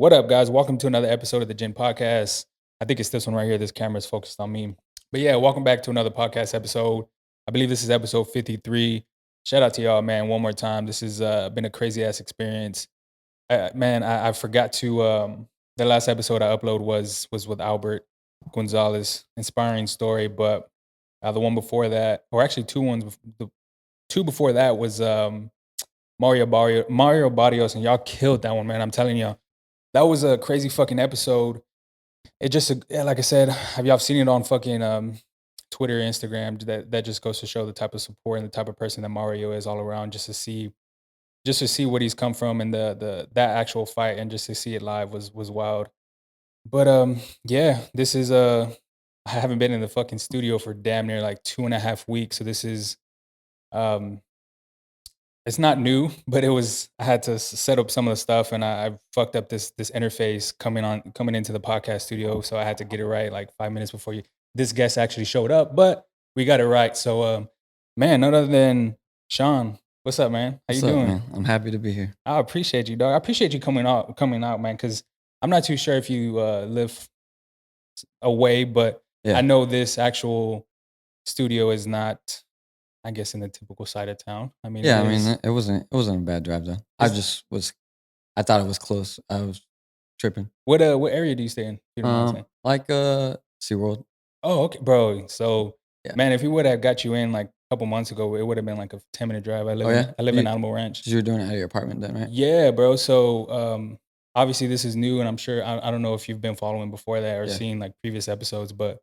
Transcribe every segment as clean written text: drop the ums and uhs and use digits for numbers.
What up, guys? Welcome to another episode of the GINN podcast. I think it's this one right here. This camera is focused on me. But yeah, welcome back to another podcast episode. I believe this is episode 53. Shout out to y'all, man, one more time. This has been a crazy ass experience. Man, I forgot to, the last episode I uploaded was with Albert Gonzalez, inspiring story. But the one before that, or actually the two before that was Mario Barrios, and y'all killed that one, man. I'm telling you. That was a crazy fucking episode. It just, yeah, like I said, have y'all seen it on fucking Twitter, Instagram? That just goes to show the type of support and the type of person that Mario is all around. Just to see what he's come from and that actual fight, and just to see it live was wild. But yeah, this is I haven't been in the fucking studio for damn near like 2.5 weeks, so this is um it's not new, but I had to set up some of the stuff, and I fucked up this interface coming into the podcast studio, so I had to get it right like 5 minutes before this guest actually showed up, but we got it right. So, man, none other than Sean. What's up, man? How you What's up, doing? man? I'm happy to be here. I appreciate you, dog. I appreciate you coming out, man. Because I'm not too sure if you live away, but I Yeah. know this actual studio is not, I guess, in the typical side of town. I mean, it Yeah, I mean, is. it wasn't a bad drive though. I thought it was close. I was tripping. What area do you stay in, if you don't mind saying? Like SeaWorld. Oh, okay, bro. So, Yeah. man, if we would have got you in like a couple months ago, it would have been like a 10-minute drive. Oh yeah. I live in Animal Ranch. You were doing it out of your apartment then, right? Yeah, bro. So, obviously this is new, and I'm sure I don't know if you've been following before that or Yeah. seen like previous episodes, but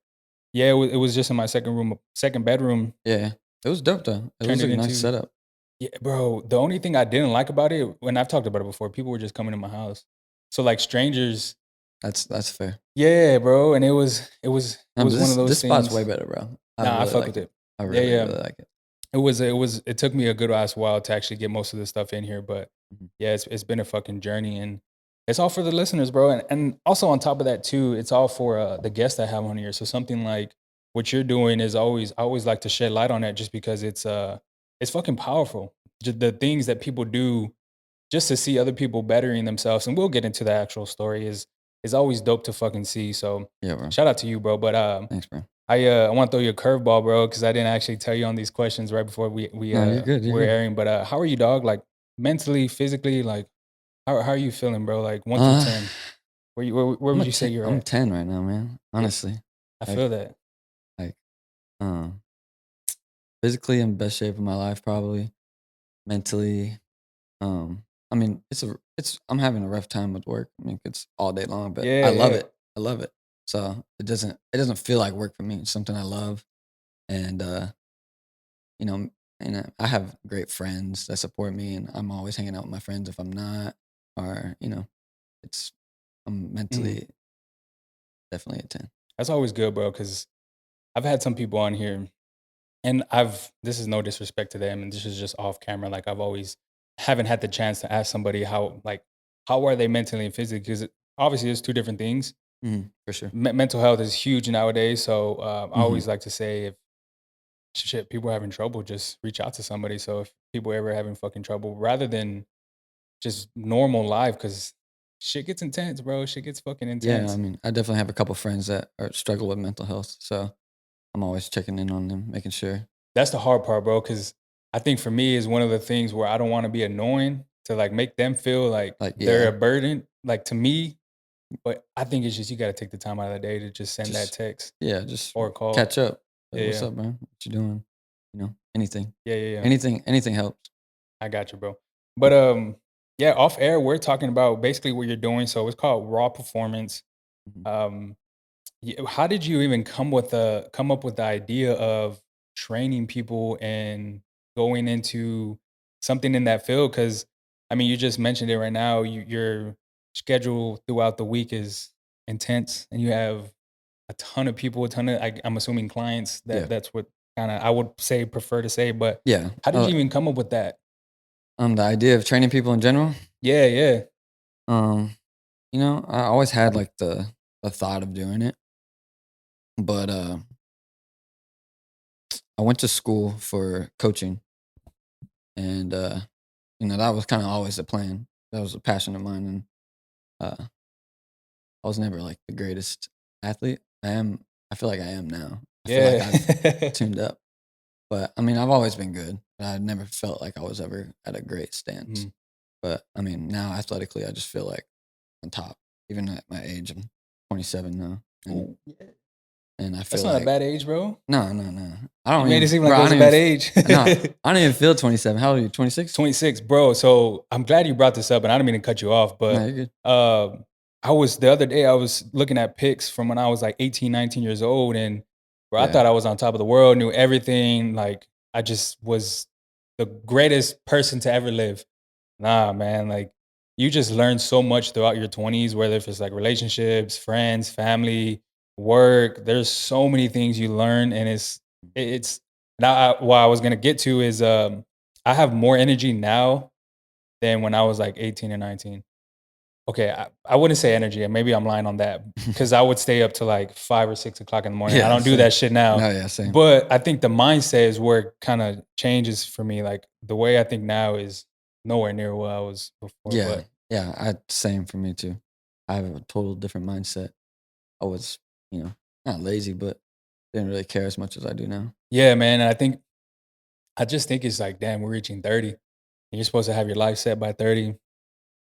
yeah, it was just in my second bedroom. Yeah. It was dope though. It Turned was it a nice into setup. Yeah, bro. The only thing I didn't like about it, when I've talked about it before, people were just coming to my house. So like strangers, That's fair. yeah, bro. And it was No, but one of those this spot's things. way better, bro. I Nah, I really fuck like with it. it. I Yeah, really, yeah. really like it. It took me a good ass while to actually get most of this stuff in here, but Mhm. yeah, it's been a fucking journey, and it's all for the listeners, bro. And also on top of that too, it's all for the guests I have on here. So something like what you're doing is I always like to shed light on that, just because it's fucking powerful. The things that people do just to see other people bettering themselves, and we'll get into the actual story, is always dope to fucking see. So Yeah, bro. shout out to you, bro. But Thanks, bro. I want to throw you a curveball, bro, because I didn't actually tell you on these questions right before No, you're good. You're we're good. airing. But how are you, dog? Like mentally, physically, like how are you feeling, bro? Like 1 through 10, where would you say you're I'm at? 10 right now, man. Yeah, Honestly. I Like feel that. like um physically in best shape of my life probably. Mentally, I mean, I'm having a rough time with work. I mean, it's all day long, but Yeah, I love yeah. it. I love it. So it doesn't feel like work for me. It's something I love, and you know, I have great friends that support me, and I'm always hanging out with my friends if I'm not, or it's I'm Mhm. mentally definitely a 10. That's always good, bro. Because I've had some people on here, and this is no disrespect to them, and this is just off camera. Like I've always haven't had the chance to ask somebody how are they mentally and physically, because obviously there's two different things. For sure. Mental health is huge nowadays, so I Hmm. always like to say, if shit people are having trouble, just reach out to somebody. So if people ever having fucking trouble, rather than just normal life, because shit gets intense, bro. Shit gets fucking Yeah, I intense. mean, I definitely have a couple friends that struggle with mental health, so I'm always checking in on them, making sure. That's the hard part, bro. Because I think for me is one of the things where I don't want to be annoying to like make them feel like Like, they're yeah, a burden, like to me. But I think it's just you got to take the time out of the day to just send that just text yeah, just or call. catch up. Like, Yeah, what's yeah, up, man? What you doing? Anything, yeah, yeah, yeah. anything helps. I got you, bro. But yeah, off air, we're talking about basically what you're doing. So it's called Raw Performance. Mhm. Um, how did you even come up with the idea of training people and going into something in that field? Because I mean, you just mentioned it right now. Your schedule throughout the week is intense, and you have a ton of people, a ton of I'm assuming clients. Yeah, That's what kind of I would say prefer to say. But yeah. how did you even come up with that? The idea of training people in general. Yeah, yeah. Um, I always had like the thought of doing it, but I went to school for coaching, and that was kind of always the plan. That was a passion of mine, and I was never like the greatest athlete. I feel like I am now. I feel like Yeah. I've tuned up. But I mean, I've always been good. But I never felt like I was ever at a great stance. Mhm. But I mean, now athletically, I just feel like on top. Even at my age, I'm 27 now, Ooh, yeah. and I That's feel not a like bad age, bro. no, no, no. I You don't made it even, seem like bro. it I was don't a even. bad age. No, I don't even feel 27. How old are you? 26? 26, bro. So I'm glad you brought this up, and I don't mean to cut you off, No, but you're good. I was the other day, I was looking at pics from when I was like 18, 19 years old, and bro, I Yeah, thought I was on top of the world, knew everything. Like I just was the greatest person to ever live. Nah, man, like you just learn so much throughout your 20s, whether if it's like relationships, friends, family, work. There's so many things you learn, and it's now what I was gonna get to is I have more energy now than when I was like 18 or 19. Okay, I wouldn't say energy, and maybe I'm lying on that because I would stay up to like 5 or 6 o'clock in the morning. I yeah, don't do same. that shit now. No, yeah, same. But I think the mindset is where it kind of changes for me. Like the way I think now is nowhere near what I was before. Yeah, But yeah. Same for me too. I have a total different mindset. I was, not lazy, but didn't really care as much as I do now. yeah, man, and I just think it's like, damn, we're reaching 30. And you're supposed to have your life set by 30.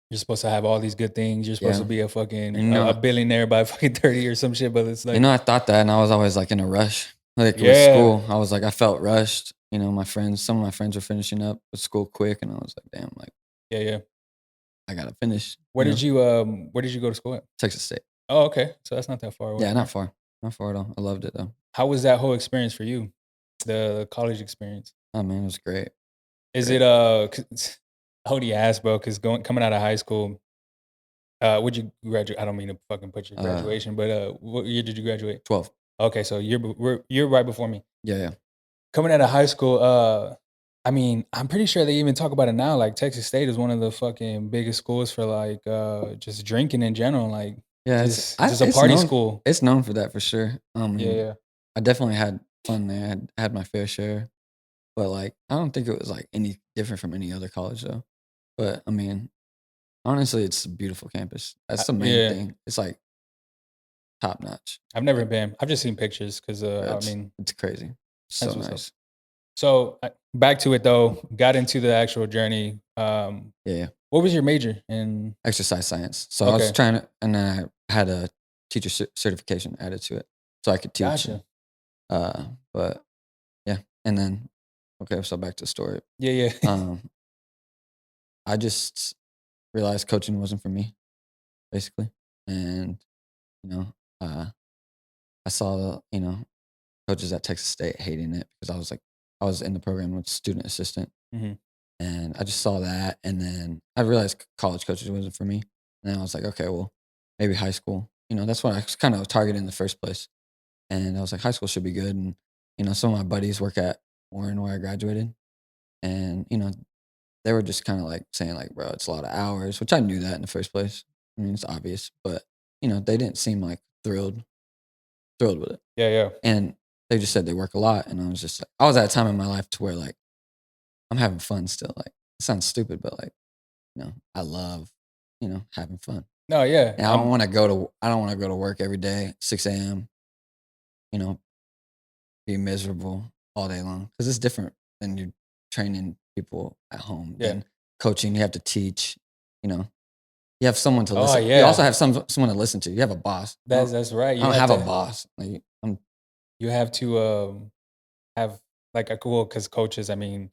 You're supposed to have all these good things. You're supposed to Yeah, be a and fucking a billionaire by fucking 30 or some shit. But it's like, I thought that, and I was always like in a rush. Like with yeah, school, I was like, I felt rushed. Some of my friends were finishing up with school quick, and I was like, damn, like yeah, yeah. I gotta finish. Where did you go to school at? Texas State. Oh, okay. So that's not that far away Yeah, from here. not far at all. I loved it though. How was that whole experience for you? The college experience? Oh man, it was great, Is great. it, 'cause I only ask, bro, because coming out of high school, would you graduate? I don't mean to fucking put your Uh, graduation, but, what year did you graduate? 12. Okay, so you're right before me. Yeah, yeah, Coming out of high school, I mean, I'm pretty sure they even talk about it now, like, Texas State is one of the fucking biggest schools for, like, just drinking in general, like, yeah. just a party school. It's known for that for sure. Yeah, yeah. I definitely had fun there. I had my fair share, but like I don't think it was like any different from any other college though. But I mean, honestly, it's a beautiful campus. That's the main Yeah. thing. It's like top notch. I've never Like been. I've just seen pictures because, yeah, I mean, it's crazy. So that's what's up. nice. So, back to it though, got into the actual journey. Yeah, yeah. What was your major in? Exercise science. So I was Okay, trying to, and then I had a teacher certification added to it, so I could teach. And, gotcha. but yeah, and then okay, so back to the story. Yeah, yeah. Um, I just realized coaching wasn't for me, basically, and you know, uh, I saw coaches at Texas State hating it because I was in the program with student assistant, Mhm. and I just saw that, and then I realized college coaches wasn't for me, and then I was like, okay, well, maybe high school. That's what I was kind of targeting in the first place, and I was like, high school should be good, and some of my buddies work at Warren where I graduated, and they were just kind of like saying like, bro, it's a lot of hours, which I knew that in the first place. I mean, it's obvious, but they didn't seem like thrilled with it. Yeah, yeah. And they just said they work a lot. And I was just like, I was at a time in my life to where like I'm having fun still. Like it sounds stupid, but like, I love, having fun. No, yeah. And I don't want to go to work every day, 6 a.m., you know, be miserable all day long. Cause it's different than you training people at home Yeah. than coaching. You have to teach, you know, you have someone to Oh, listen. You also yeah. have someone to listen to. You have a boss. That's right. I don't have a boss. Like You have to, have like a cool because coaches, I mean,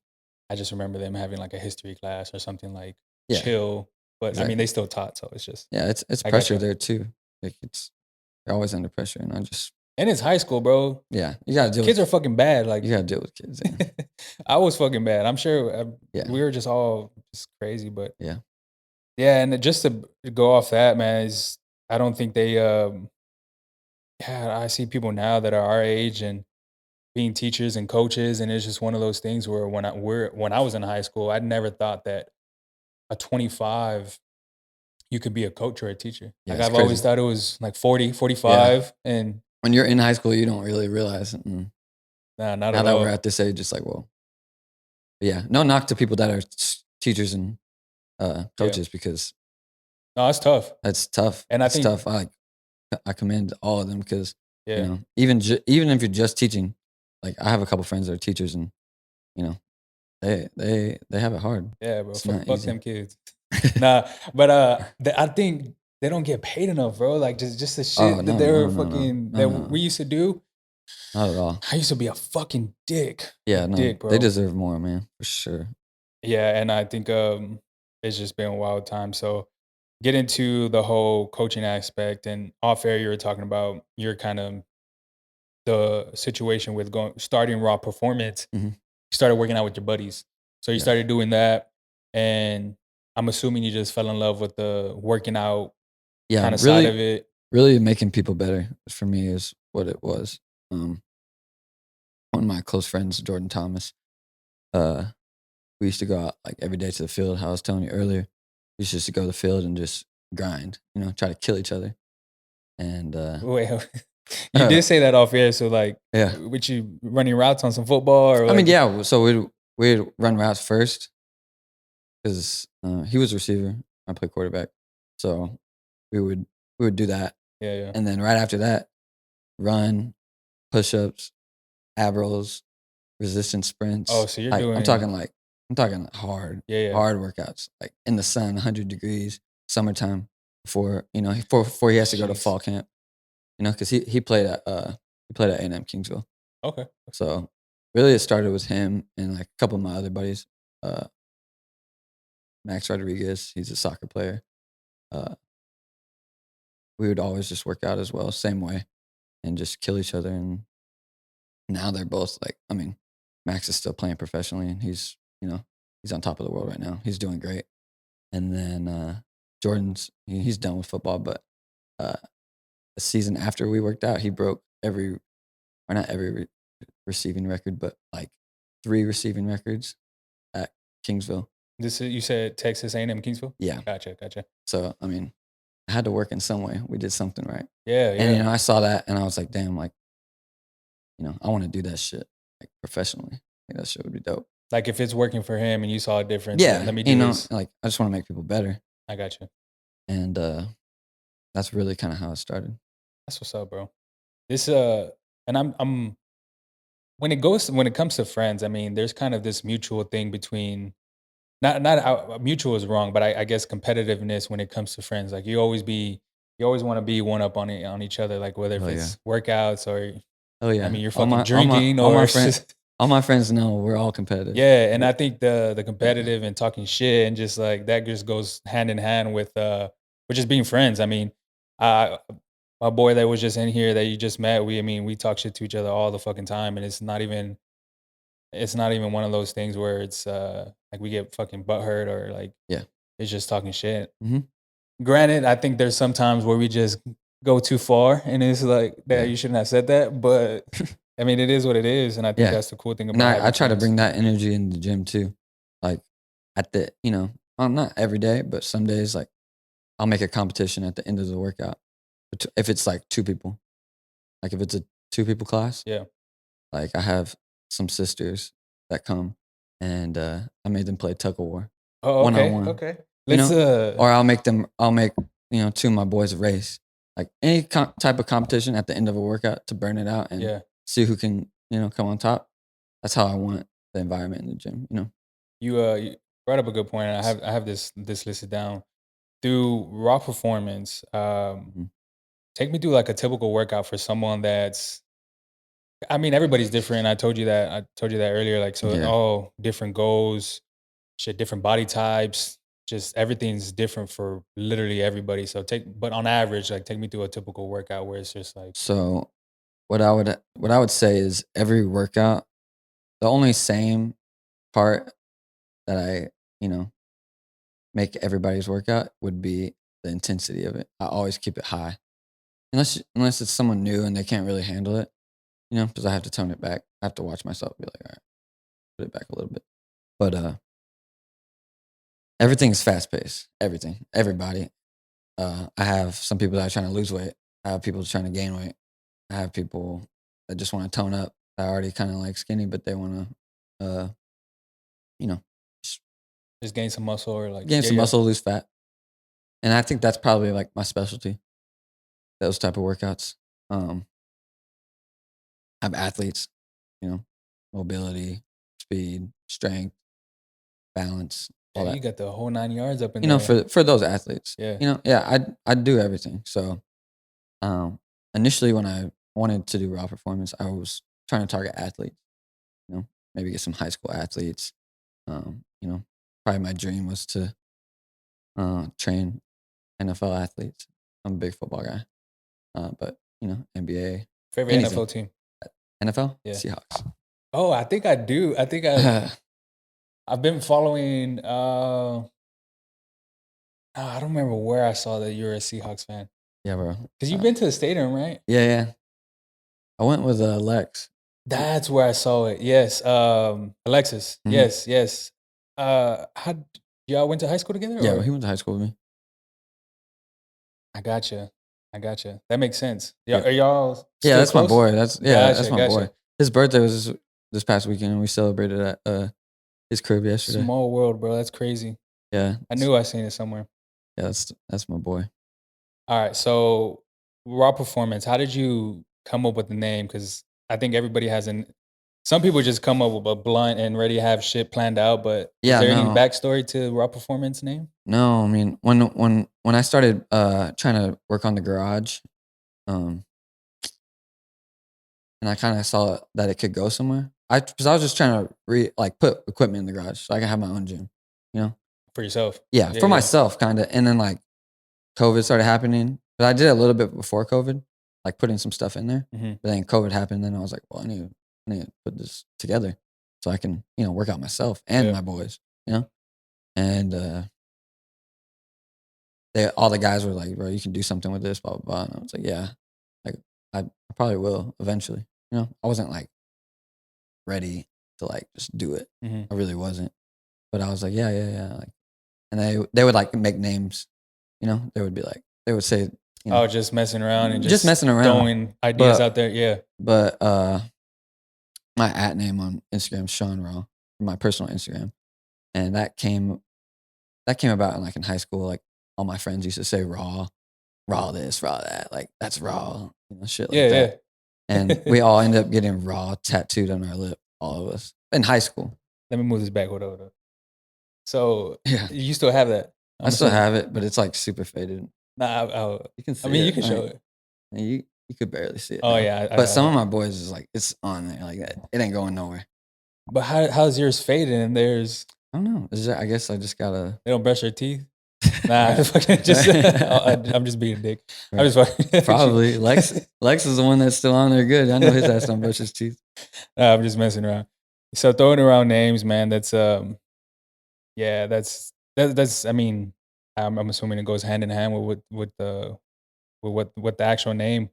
I just remember them having like a history class or something like yeah, chill, but I mean, exactly. they still taught, so it's just Yeah, it's I got pressure you. there too. Like you're always under pressure, and I just And it's high school, bro. yeah, you gotta deal Kids are with fucking bad, like you gotta deal with kids. Yeah, I was fucking bad. I'm sure, yeah, we were just all just crazy, but yeah, yeah, and just to go off that, man, is I don't think they, yeah, I see people now that are our age and being teachers and coaches, and it's just one of those things where when I was in high school, I never thought that a 25 you could be a coach or a teacher. yeah. Like It's I've always crazy. thought it was like 40, Yeah, 45, and when you're in high school, you don't really realize. And nah, not now at that we're all. at this age, it's like, well, but yeah, no knock to people that are teachers and Yeah. coaches because No, it's tough. that's tough. And I It's think tough. I like. I commend all of them because, you Yeah. know, even if you're just teaching, like, I have a couple friends that are teachers and, you know, they have it hard. Yeah, bro. It's not Fuck easy. them kids. Nah, but I think they don't get paid enough, bro. Like just the Oh, shit that no, they no, were no, no. fucking No, that no, we used to do. not at all. I used to be a fucking dick, Yeah, no, they bro. deserve more, man, for sure. Yeah, and I think it's just been a wild time. So get into the whole coaching aspect and off air. You were talking about your kind of the situation with going starting raw performance. Mhm. You started working out with your buddies, so you Yes. started doing that, and I'm assuming you just fell in love with the working out Yeah, kind of side really of it. really making people better for me is what it was. Um, One of my close friends, Jordan Thomas, uh, we used to go out, like, every day to the field, how I was telling you earlier. We used just to go to the field and just grind, you know, try to kill each other, and, Wait, you did say that off air, so like, yeah. with you running routes on some football or I mean, like, yeah, so we'd run routes first 'cause, he was a receiver, I played quarterback, so we would we would do that, yeah, yeah. and then right after that, run, push-ups, ab rolls, resistance Oh, sprints. so you're Like, doing, I'm talking hard, yeah, yeah. hard workouts, like, in the sun, 100 degrees, summertime, before, you know, before he has to go to Jeez. fall camp, you know, 'cause he played at A&M Kingsville. Okay. So, really, it started with him and, like, a couple of my other buddies, uh, Max Rodriguez, he's a soccer player. Uh, we would always just work out as well, same way, and just kill each other, and now they're both, like, I mean, Max is still playing professionally, and he's, you know, he's on top of the world right now. He's doing great. And then, Jordan's he's done with football, but, uh, the season after we worked out, he broke every or not every receiving record, but, like, 3 receiving records at Kingsville. This is, you said Texas A&M Kingsville? Yeah. Gotcha, gotcha. So, I mean, I had to work in some way. We did something right. Yeah, And, yeah. I saw that and I was like, "Damn, like, I wanna do that shit, like, professionally. I think that shit would be dope." Like, if it's working for him and you saw a difference, then Yeah, let me do this. like, I just wanna make people better, I got you. and, that's really kinda how it started. That's what's up, bro. This, and I'm when it comes to friends, I mean, there's kind of this mutual thing between not mutual is wrong, but I guess competitiveness when it comes to friends. Like you always want to be one up on each other, like whether if Oh, yeah. it's workouts or Oh, I yeah. mean you're fucking drinking or it's just All my friends know we're all competitive. yeah. And W I think the Yeah. competitive and talking shit and just like that just goes hand in hand with just being friends. I mean, uh my boy that was just in here that you just met, I mean, we talk shit to each other all the fucking time, and it's not even one of those things where it's, like, we get fucking butthurt or, like, Yeah. it's just talking shit. Mhm. Granted, I think there's some times where we just go too far, and it's like, "That Yeah. you shouldn't have said that," but, I mean, it is what it is, and I think Yeah. that's the cool thing And about I having try to friends. bring that energy in the gym too. Like, at the not every day, but some days, like, I'll make a competition at the end of the workout. If it's, like, 2 people. Like, if it's a 2 people class, Yeah. like, I have some sisters that come, and, I made them play tug of war, Oh, okay, one-on-one, okay. you Let's, know? Or I'll make, 2 of my boys race. Like, any type of competition at the end of a workout to burn it out and yeah. see who can, come on top. That's how I want the environment in the gym, you know? You brought up a good point, and I have this listed down. Through raw performance, Mhm. take me through, like, a typical workout for someone that's I mean, everybody's different. I told you that earlier. Like, so Yeah. all different goals, shit, different body types. Just everything's different for literally everybody. So but on average, like, take me through a typical workout where it's just like, So, what I would say is every workout, the only same part that I, you know, make everybody's workout would be the intensity of it. I always keep it high. Unless it's someone new and they can't really handle it, because I have to tone it back. I have to watch myself and be like, "All right, put it back a little bit." But, everything's fast paced. Everything. Everybody. I have some people that are trying to lose weight. I have people trying to gain weight. I have people that just wanna tone up. That are already kinda, like, skinny, but they wanna, uh, you know, just just gain some muscle or like, gain yeah, some yeah. muscle, lose fat. And I think that's probably, like, my specialty. those type of workouts. I have athletes, you know, mobility, speed, strength, balance, all Dang, you that. got the whole 9 yards up in You know, there. for those athletes, Yeah. yeah, I do everything. So, um, initially when I wanted to do raw performance, I was trying to target athletes. You know, maybe get some high school athletes. You know, probably my dream was to train NFL athletes. I'm a big football guy, but you know, NBA, Favorite anything. NFL team? NFL, Yeah. Seahawks. Oh, I think I do. I think I've been following, I don't remember where I saw that you're a Seahawks fan. Yeah, bro. 'Cause you've been to the stadium, right? Yeah, yeah. I went with Lex. That's where I saw it. Yes, Alexis. Mhm. Yes, yes. How y'all went to high school together, Yeah, or? he went to high school with me. I gotcha. I gotcha. That makes sense. Yeah. Are y'all Yeah, still that's my close? boy. That's Gotcha, my boy. gotcha. His birthday was this past weekend, and we celebrated at his crib yesterday. Small world, bro. That's crazy. Yeah, I knew I seen it somewhere. yeah, that's my boy. Alright, so raw performance, how did you come up with the name? Because I think everybody has some people just come up with a blunt and ready to have shit planned out, but is Yeah, there any no, backstory to raw performance name? no. I mean, when I started trying to work on the garage, um, and I kind of saw that it could go somewhere. Because I was just trying to put equipment in the garage so I can have my own gym. You know, For yourself? yeah, Yeah, for yeah. myself, kind of. And then like COVID started happening, but I did it a little bit before COVID, like putting some stuff in there. Mhm. But then COVID happened, then I was like, well, I need to put this together so I can, work out myself and Yeah. my boys, you know? And all the guys were like, bro, you can do something with this, blah, blah, blah. And I was like, yeah, like I probably will eventually. I wasn't like ready to like just do it. Mhm. I really wasn't. But I was like, yeah, yeah, yeah. Like, and they would like make names, they would be like, they would say, Oh, just messing around and just just messing around. throwing ideas But out there, yeah. But my at name on Instagram is Sean Raw, my personal Instagram, and that came about in high school. Like all my friends used to say raw, raw this, raw that, like that's raw, shit like Yeah, that. yeah. And we all ended up getting raw tattooed on our lip, all of us in high school. Let me move this back, hold on, hold on. So, Yeah, you still have that, I I'm still assuming? have it, but it's like super faded. Nah, You can I see mean, you it, can show right? it. And you could barely see it Oh, now. yeah, But some of my boys is like it's on there, like it ain't going nowhere. but how's yours faded and theirs I don't know. I guess I just gotta. they don't brush their teeth? Nah, Right. fucking just I'm just being a dick. I'm Right. just fucking Probably Lex is the one that's still on there good. I know his ass don't brush his teeth. Nah, I'm just messing around. So throwing around names, man, that's, yeah, that's I mean, I'm assuming it goes hand in hand with the with the actual name,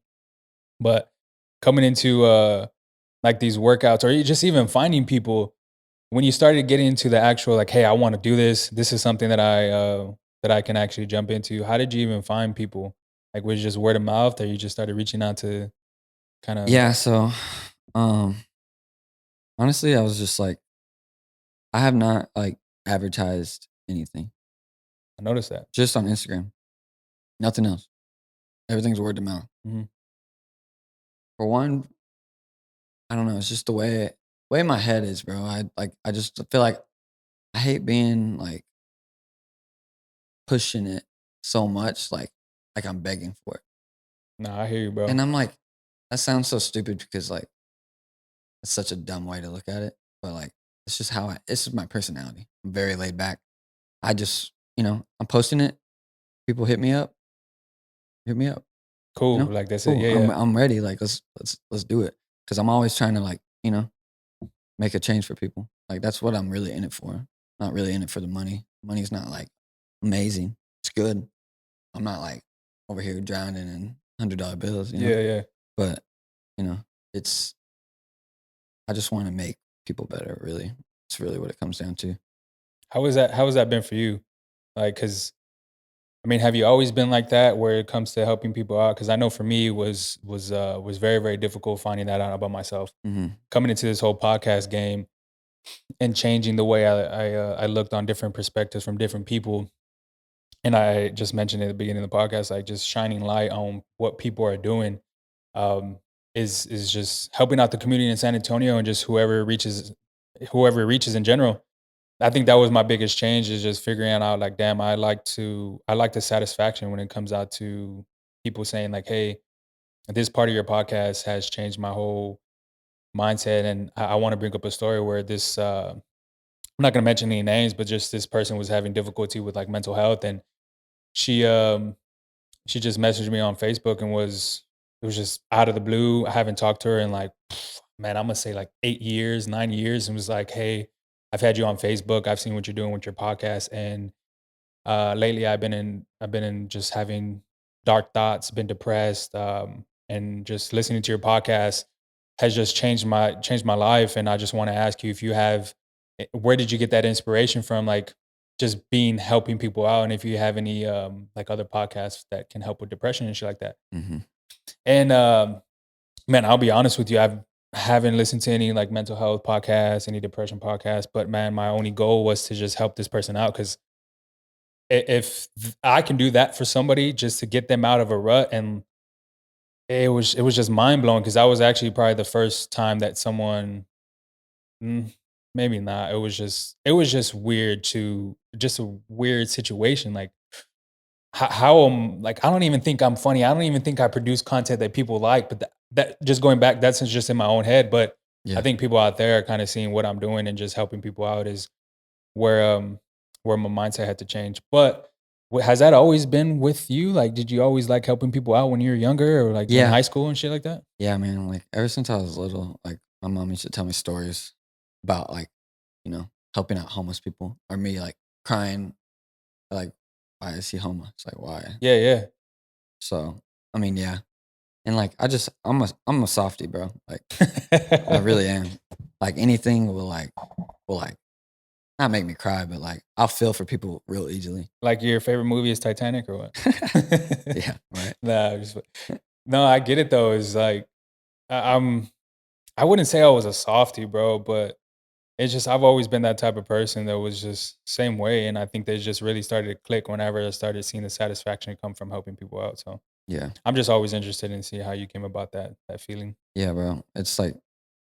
but coming into, like, these workouts or you just even finding people when you started getting into the actual, like, "Hey, I wanna do this. This is something that I can actually jump into." How did you even find people? Like, was it just word of mouth or you just started reaching out to kinda Yeah, so um honestly, I was just like I have not like advertised anything. I noticed that. Just on Instagram. Nothing else. Everything's word of mouth. Mhm. For one, I don't know, it's just the way my head is, bro. I just feel like I hate being like pushing it so much like I'm begging for it. Nah, I hear you, bro. And I'm like that sounds so stupid because like it's such a dumb way to look at it, but like it's just it's just my personality. I'm very laid back. I just, I'm posting it. People hit me up. Cool, like, that's it. Cool. Yeah, yeah. I'm ready. Like let's do it. Because I'm always trying to like, make a change for people. Like that's what I'm really in it for. Not really in it for the money. Money's not like amazing. It's good. I'm not like over here drowning in $100 bills, Yeah, yeah. But you know, it's I just want to make people better. Really, it's really what it comes down to. How has that been for you? Like, cause I mean, have you always been like that where it comes to helping people out? Cause I know for me it was very, very difficult finding that out about myself. Hmm. Coming into this whole podcast game and changing the way I looked on different perspectives from different people. and I just mentioned at the beginning of the podcast, like just shining light on what people are doing, um, is just helping out the community in San Antonio and just whoever it reaches in general. I think that was my biggest change is just figuring out like, damn, I like the satisfaction when it comes out to people saying like, hey, this part of your podcast has changed my whole mindset. And I want to bring up a story where I'm not gonna mention any names, but just this person was having difficulty with like mental health and she um she just messaged me on Facebook and it was just out of the blue. I haven't talked to her in like man, I'm gonna say like 8 years, 9 years, and was like, hey, I've had you on Facebook. I've seen what you're doing with your podcast. And lately I've been in just having dark thoughts, been depressed, and just listening to your podcast has just changed my life. And I just want to ask you if you have where did you get that inspiration from? Like just being helping people out, and if you have any like other podcasts that can help with depression and shit like that. Hmm. And man, I'll be honest with you, haven't listened to any like mental health podcasts, any depression podcasts, but man, my only goal was to just help this person out because if I can do that for somebody just to get them out of a rut, and it was just mind blowing because that was actually probably the first time that someone mm, maybe not. It was just weird to just a weird situation. Like how like I don't even think I'm funny. I don't even think I produce content that people like. But that just going back, that's just in my own head. But I Yeah. think people out there are kind of seeing what I'm doing and just helping people out is where where my mindset had to change. But has that always been with you? Like, did you always like helping people out when you were younger or like in Yeah. high school and shit like that? Yeah, man. Like ever since I was little, like my mom used to tell me stories about like, helping out homeless people or me like crying, like, why is he homeless? Like why? Yeah, yeah. So I mean, yeah. And like I'm a softie, bro. Like I really am. Like anything will like not make me cry, but like I'll feel for people real easily. Like your favorite movie is Titanic or what? Yeah, right. Nah, no, I get it though. It's like I'm I wouldn't say I was a softie, bro, but it's just I've always been that type of person that was just same way, and I think they just really started to click whenever I started seeing the satisfaction come from helping people out. So Yeah. I'm just always interested in see how you came about that feeling. Yeah, bro. It's like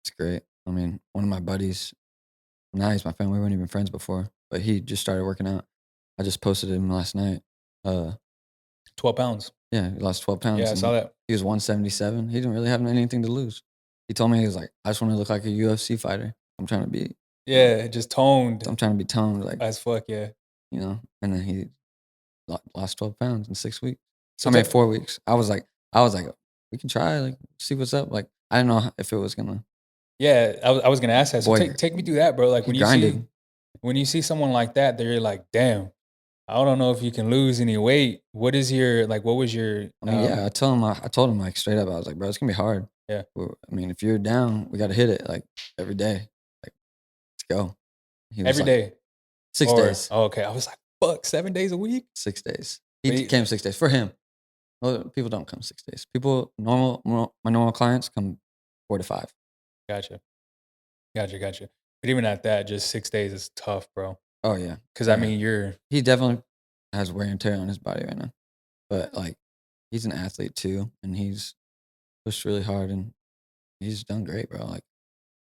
it's great. I mean, one of my buddies, now he's my friend. We weren't even friends before, but he just started working out. I just posted him last night. Uh 12 pounds. yeah, he lost 12 Yeah, pounds I saw and that. he was 177. He didn't really have anything to lose. He told me he was like, I just want to look like a UFC fighter. I'm trying to be, you know, Yeah, just toned I'm trying to be toned, like, as fuck. Yeah. and then he lost 12 pounds in 6 weeks. So I mean, 4 weeks. I was like, we can try, like, see what's up. Like, I didn't know if it was gonna, yeah, I was gonna ask that. So boy, take me through that, bro. Like he grinded. when you see someone like that, they're like, damn, I don't know if you can lose any weight. What is your like? What was your I mean, yeah, I told him like straight up, I was like, bro, it's gonna be hard. yeah I mean, if you're down, we got to hit it like every day. Like, let's go. He was every like, day 6 days, oh, okay? I was like, fuck, 7 days a week. 6 days. He But came 6 days for him. Well, people don't come 6 days. People, my normal clients come 4 to 5. gotcha, gotcha. But even at that, just 6 days is tough, bro. Oh, yeah. Because I Yeah. mean, you're He definitely has wear and tear on his body right now. But like, he's an athlete too. And he's pushed really hard and he's done great, bro. Like,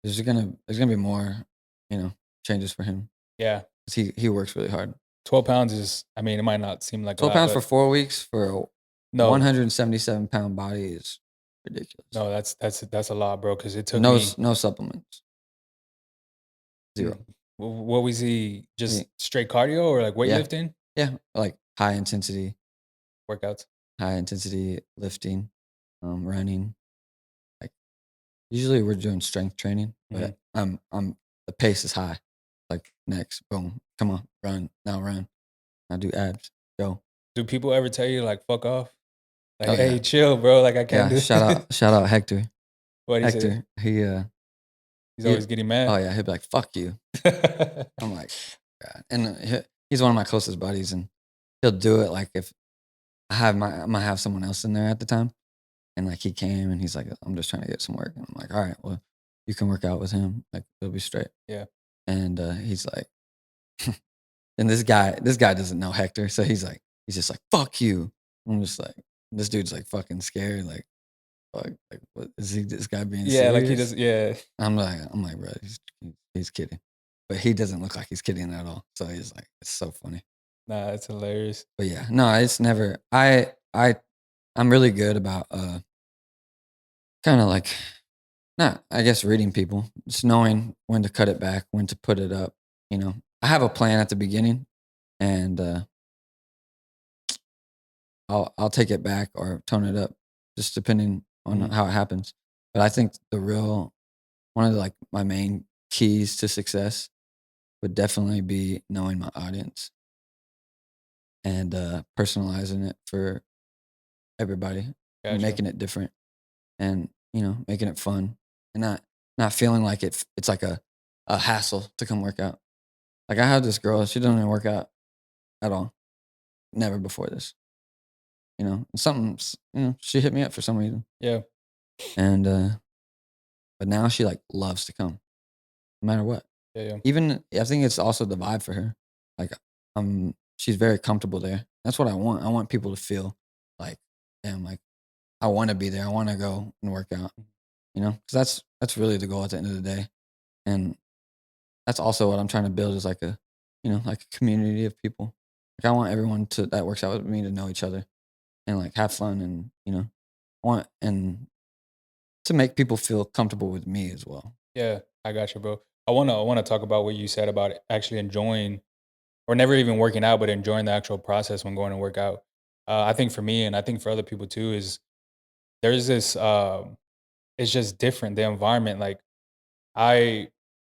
there's gonna be more, you know, changes for him. yeah. 'Cause he works really hard. 12 pounds is. I mean, it might not seem like a 12 lot, pounds for but 4 weeks for a no, 177-pound body is ridiculous. no, that's a lot, bro. Because it took No, me. no supplements, Mm, 0. what was he? Just He- straight cardio or like yeah, weightlifting yeah, like workouts? high intensity lifting, running. Like usually we're doing strength training, Mhm. but I'm the pace is high. Like next, boom, come on, run now, run. Now do abs, go. Do people ever tell you like fuck off? Like, Oh yeah, hey, chill, bro. Like I can't yeah. do. Shout out Hector. What he said? Hector, he He's he. always getting Oh mad. yeah, he'd be like, "Fuck you." I'm like, God. And he's one of my closest buddies, and he'll do it like if I might have someone else in there at the time, and like he came and he's like, I'm just trying to get some work, and I'm like, all right, well, you can work out with him, like it'll be straight. Yeah. And he's like, and this guy doesn't know Hector, so he's like, He's just like, "Fuck you." I'm just like, this dude's like fucking scared. Like, fuck, like, what is he? This guy being Yeah, like he serious? does. Yeah, I'm like, bro, he's kidding, but he doesn't look like he's kidding at all. So he's like, it's so funny. nah, it's hilarious. But yeah, no, it's never. I'm really good about kind of like not, I guess, reading people, just knowing when to cut it back, when to put it up. You know, I have a plan at the beginning, and I'll take it back or tone it up, just depending on Mhm. how it happens. But I think the real one of the, like my main keys to success would definitely be knowing my audience and personalizing it for everybody and Gotcha. making it different and making it fun and not feeling like it's like a hassle to come work out. Like I have this girl, she doesn't even work out at all. Never before this. And she hit me up for some reason. Yeah, And but now she like loves to come no matter what. yeah, yeah. Even I think it's also the vibe for her. Like she's very comfortable there. That's what I want. I want people to feel like, damn, like I want to be there. I want to go and work out. Because that's really the goal at the end of the day. And that's also what I'm trying to build is like like a community of people. Like I want everyone that works out with me to know each other and like have fun and want and to make people feel comfortable with me as well. Yeah, I got you, bro. I wanna talk about what you said about actually enjoying or never even working out, but enjoying the actual process when going to work out. I think for me, and I think for other people too, is there's this. It's just different. The environment, like I,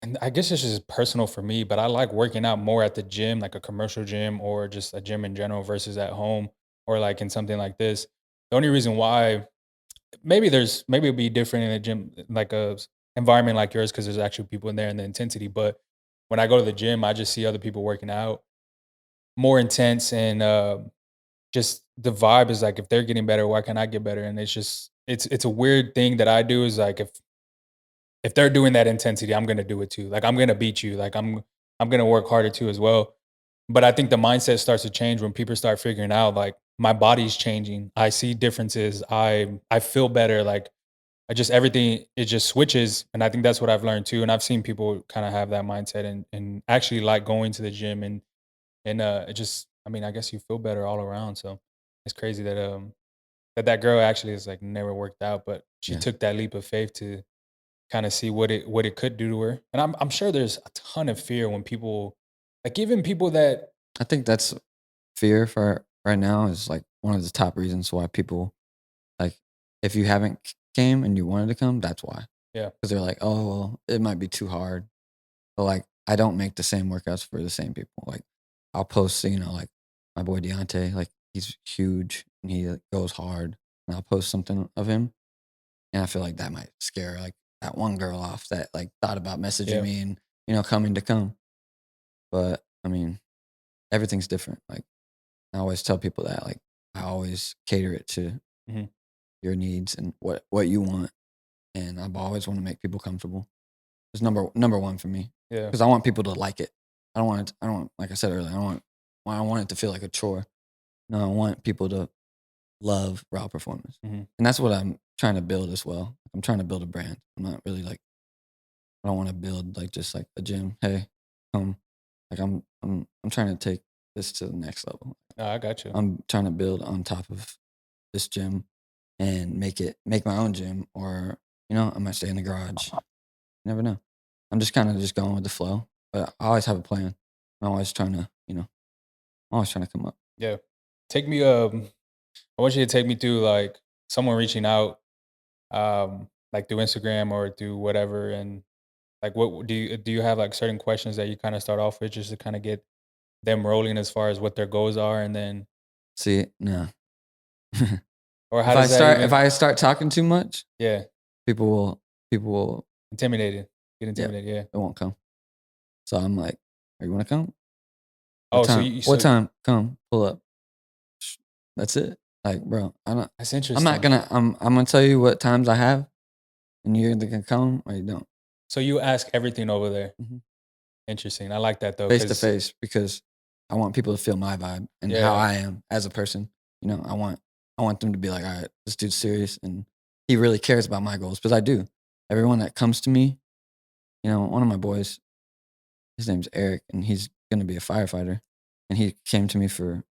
and I guess it's just personal for me, but I like working out more at the gym, like a commercial gym or just a gym in general, versus at home or like in something like this. The only reason why maybe it'd be different in a gym, like environment like yours, because there's actually people in there and the intensity. But when I go to the gym, I just see other people working out more intense and just the vibe is like if they're getting better, why can't I get better? And it's just it's a weird thing that I do is like if they're doing that intensity, I'm gonna do it too. Like I'm gonna beat you. Like I'm gonna work harder too as well. But I think the mindset starts to change when people start figuring out like my body's changing. I see differences. I feel better. Like I just everything it just switches. And I think that's what I've learned too. And I've seen people kind of have that mindset and actually like going to the gym and it just I mean, I guess you feel better all around. So it's crazy that that girl actually is like never worked out, but she Yeah. took that leap of faith to kinda see what it could do to her, and I'm sure there's a ton of fear when people like, even people that I think that's fear for right now is like one of the top reasons why people like if you haven't came and you wanted to come, that's why. yeah, Because they're like, oh well, it might be too hard. But like I don't make the same workouts for the same people. Like I'll post, like my boy Deontay, like he's huge and he like, goes hard. And I'll post something of him. And I feel like that might scare like that one girl off that like thought about messaging yeah, me and, coming to come. But I mean, everything's different. Like I always tell people that like I always cater it to mhm, your needs and what you want. And I always want to make people comfortable. It's number one for me yeah, because I want people to like it. I don't want, like I said earlier, I want it to feel like a chore. No, I want people to love raw performance. mhm, And that's what I'm trying to build as well. I'm trying to build a brand. I'm not really like I don't want to build like just like a gym. Hey, come. Like I'm trying to take this to the next level. no, I got you, I'm trying to build on top of this gym and make my own gym or I might stay in the garage. You never know. I'm just kind of just going with the flow, but I always have a plan. I'm always trying to, I'm always trying to come up. yeah. Take me, I want you to take me through, like, someone reaching out, like, through Instagram or through whatever, and, like, what do you have, like, certain questions that you kinda start off with just to kinda get them rolling as far as what their goals are, and then See, no. or how if I does that start if even I start talking too much, yeah, people will intimidated, get yeah, intimidated, yeah. they won't come. So I'm like, "Are you wanna come? What Oh, so time? you What so time? Come, pull up." That's it. Like, bro, that's I'm not interesting. gonna I'm gonna tell you what times I have, and you're either gonna come or you don't. So you ask everything over there. Mhm. Interesting. I like that though, Face to because face because I want people to feel my vibe and how Yeah. I am as a person. You know, I want them to be like, all right, this dude's serious and he really cares about my goals because I do. Everyone that comes to me, you know, one of my boys, his name's Eric, and he's gonna be a firefighter, and he came to me for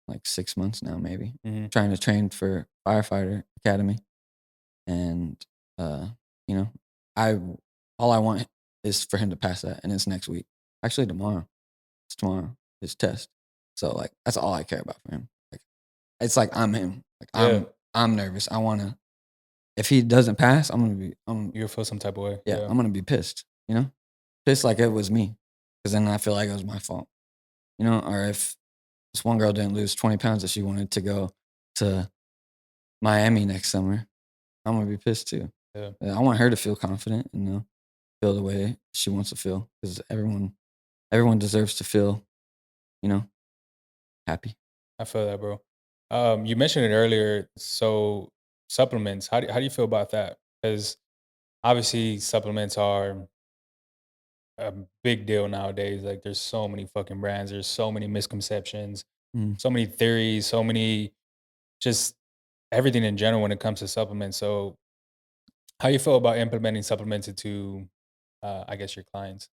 like 6 months now, maybe Mhm. trying to train for firefighter academy, and you know, I all I want is for him to pass that, and it's next week. Actually, tomorrow. It's tomorrow. His test. So like that's all I care about for him. Like it's like I'm him. Like Yeah. I'm nervous. I wanna if he doesn't pass, You'll feel some type of way. yeah, Yeah. I'm gonna be pissed, you know? Pissed like it was me. Cause then I feel like it was my fault. You know, or if this one girl didn't lose 20 pounds that she wanted to go to Miami next summer, I'm gonna be pissed too. Yeah. Yeah, I want her to feel confident and feel the way she wants to feel. Because everyone deserves to feel, you know, happy. I feel that, bro. You mentioned it earlier. So supplements, how do you feel about that? Because obviously supplements are a big deal nowadays. Like there's so many fucking brands, there's so many misconceptions, Mm. so many theories, so many just everything in general when it comes to supplements. So how you feel about implementing supplements into I guess your clients?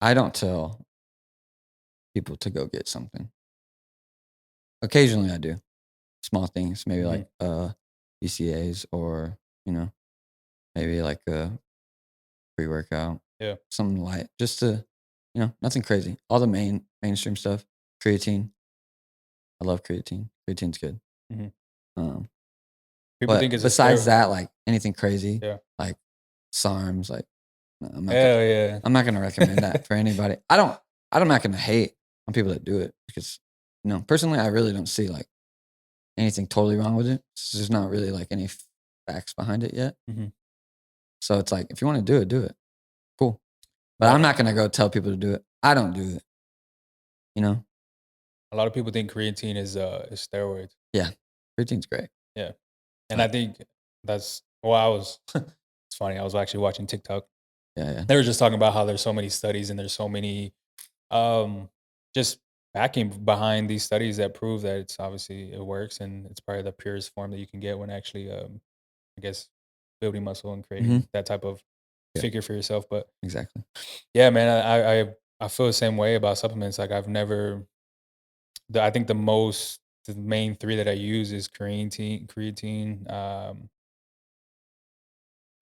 I don't tell people to go get something. Occasionally I do. Small things, maybe Hmm. like BCAs or, you know, maybe like a pre-workout, Yeah. something light, just to, nothing crazy. All the mainstream stuff, creatine. I love creatine. Creatine's good. Hmm. Um, People but think it's a besides steroid. that, like anything crazy, Yeah. like SARMs, like no, Hell yeah. I'm not gonna recommend that for anybody. I'm not gonna hate on people that do it because, personally, I really don't see like anything totally wrong with it. There's not really like any facts behind it yet. Hmm. So it's like if you want to do it. Cool. But I'm Lot, not gonna go tell people to do it. I don't do it. You know? a lot of people think creatine is steroids. Yeah. Creatine's great. Yeah. And I Like, think that's well, I was it's funny. I was actually watching TikTok. yeah, yeah. They were just talking about how there's so many studies and there's so many um just backing behind these studies that prove that it's obviously it works and it's probably the purest form that you can get when actually I guess building muscle and Hmm. creating that type of Yeah, figure for yourself. But exactly. yeah, man, I feel the same way about supplements. Like I've never I think the main three that I use is creatine,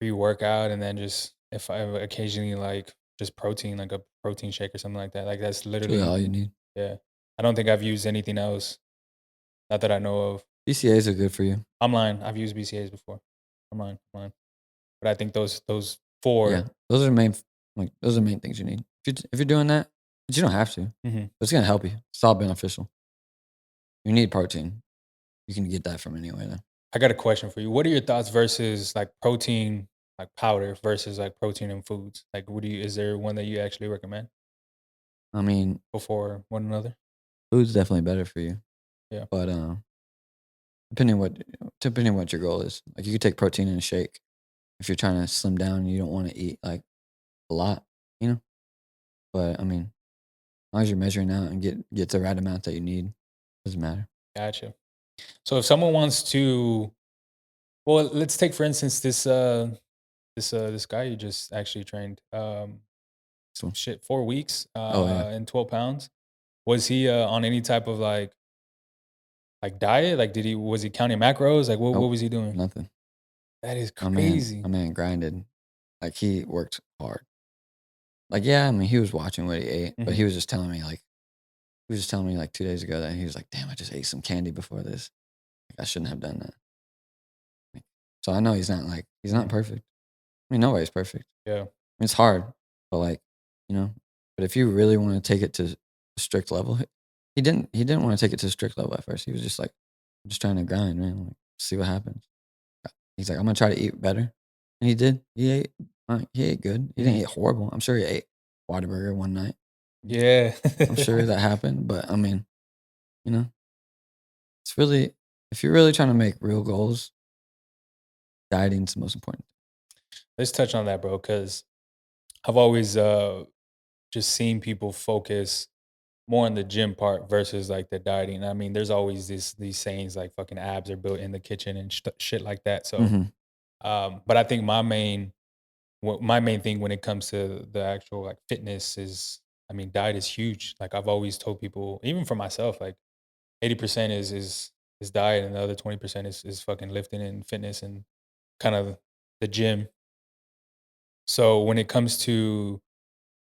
pre-workout, and then just if I occasionally like just protein, like a protein shake or something like that. Like that's It's really literally all you need. yeah. I don't think I've used anything else, not that I know of. BCAs are good for you. I'm lying. I've used BCAs before. I'm lying. But I think those Yeah. 4. Those are the main things you need. If you're doing that, but you don't have to. Mhm. But it's gonna help you. It's all beneficial. You need protein. You can get that from anywhere then. I got a question for you. What are your thoughts versus like protein, like powder versus like protein in foods? Like, what do you? Is there one that you actually recommend I mean, before one another? food's definitely better for you. Yeah, But depending on what your goal is. Like you could take protein in a shake if you're trying to slim down and you don't want to eat like a lot, you know? But I mean, as long as you're measuring out and get the right amount that you need, doesn't matter. gotcha. So if someone wants to, well, let's take for instance this guy you just actually trained, So, shit, 4 weeks, oh yeah. and 12 pounds. Was he on any type of like diet? Like, was he counting macros? Like, what Nope. was he doing? Nothing. That is My crazy. man grinded. Like he worked hard. Like, yeah, I mean, he was watching what he ate, but Hmm. he was just telling me like 2 days ago that he was like, damn, I just ate some candy before this. Like, I shouldn't have done that. Like, so I know he's not Hmm. perfect. I mean, nobody's perfect. Yeah, It's hard, but like, you know, but if you really want to take it to a strict level, he didn't want to take it to a strict level at first. He was just like, I'm just trying to grind, man. Like, see what happens. He's like, I'm gonna try to eat better, and he did. He ate good. He didn't hmm, eat horrible. I'm sure he ate Whataburger one night. yeah. I'm sure that happened, but I mean, you know, it's really if you're really trying to make real goals, dieting's the most important. Let's touch on that, bro, because I've always just seen people focus. more on the gym part versus like the dieting. I mean, there's always these sayings like fucking abs are built in the kitchen and shit like that. So, Mhm. but I think my main thing when it comes to the actual like fitness is, I mean, diet is huge. Like I've always told people, even for myself, like 80% is diet, and the other 20% is fucking lifting and fitness and kind of the gym. So when it comes to